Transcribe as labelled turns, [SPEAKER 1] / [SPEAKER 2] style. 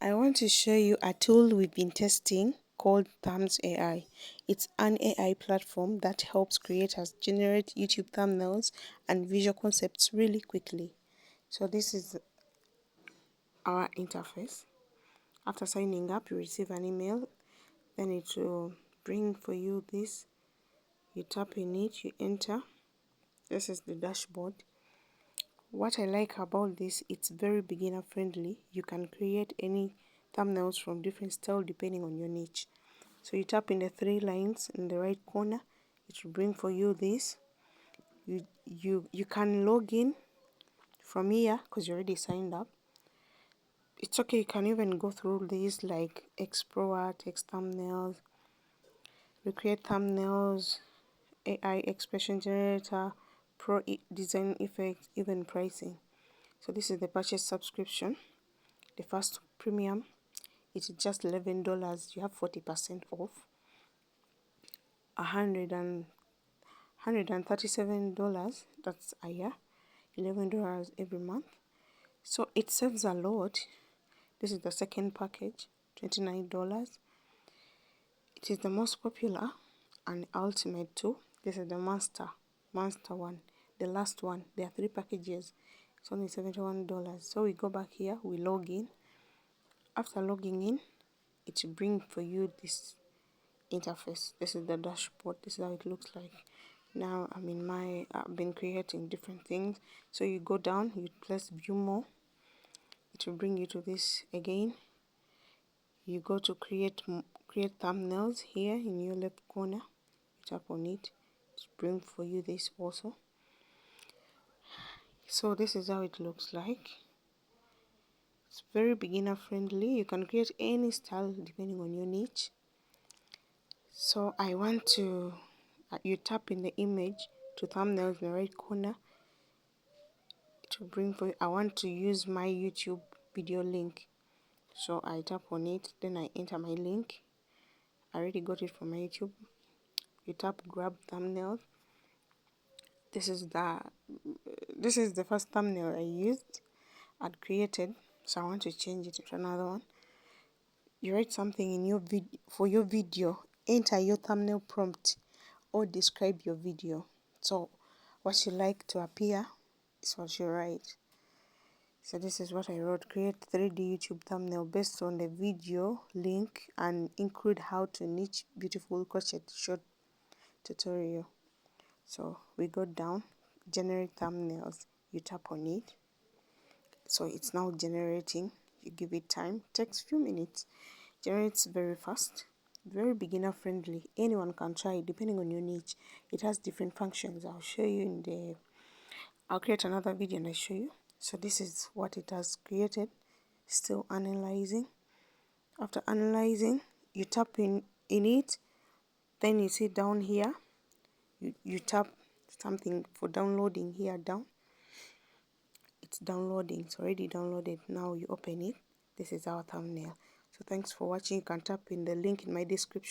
[SPEAKER 1] I want to show you a tool we've been testing called Thumbs.ai. It's an AI platform that helps creators generate YouTube thumbnails and visual concepts really quickly. So this is our interface. After signing up, you receive an email, then it will bring for you this. You tap in it, you enter. This is the dashboard. What I like about this, it's very beginner friendly. You can create any thumbnails from different styles depending on your niche. So you tap in the three lines in the right corner, it will bring for you this. You can log in from here because you already signed up. It's okay, you can even go through these like Explorer, text thumbnails, recreate thumbnails, AI expression generator, pro design effects, even pricing. So this is the purchase subscription. The first premium, it's just $11. You have 40% off. $137. That's a year. $11 every month. So it saves a lot. This is the second package, $29. It is the most popular and ultimate too. This is the master one, the last one. There are three packages. It's only $71. So we go back here, we log in. After logging in, it will bring for you this interface. This is the dashboard. This is how it looks like. Now I've been creating different things. So you go down, you press view more. It will bring you to this again. You go to create thumbnails here in your left corner. You tap on it. It brings for you this also. So this is how it looks like. It's very beginner friendly. You can create any style depending on your niche. So I want to, you tap in the image to thumbnails in the right corner. It will bring for you. I want to use my YouTube video link. So I tap on it, then I enter my link. I already got it from my YouTube. You tap grab thumbnail. This is the first thumbnail I used and created. So I want to change it to another one. You write something in your for your video. Enter your thumbnail prompt or describe your video. So what you like to appear is what you write. So this is what I wrote. Create 3D YouTube thumbnail based on the video link and include how to niche beautiful crochet short tutorial. So we go down, generate thumbnails. You tap on it. So it's now generating. You give it time. Takes few minutes. Generates very fast. Very beginner friendly. Anyone can try it depending on your niche. It has different functions. I'll show you I'll create another video and I'll show you. So this is what it has created. Still analyzing. After analyzing, you tap in it. Then you see down here, you tap something for downloading here down. It's downloading. It's already downloaded. Now you open it. This is our thumbnail. So thanks for watching. You can tap in the link in my description.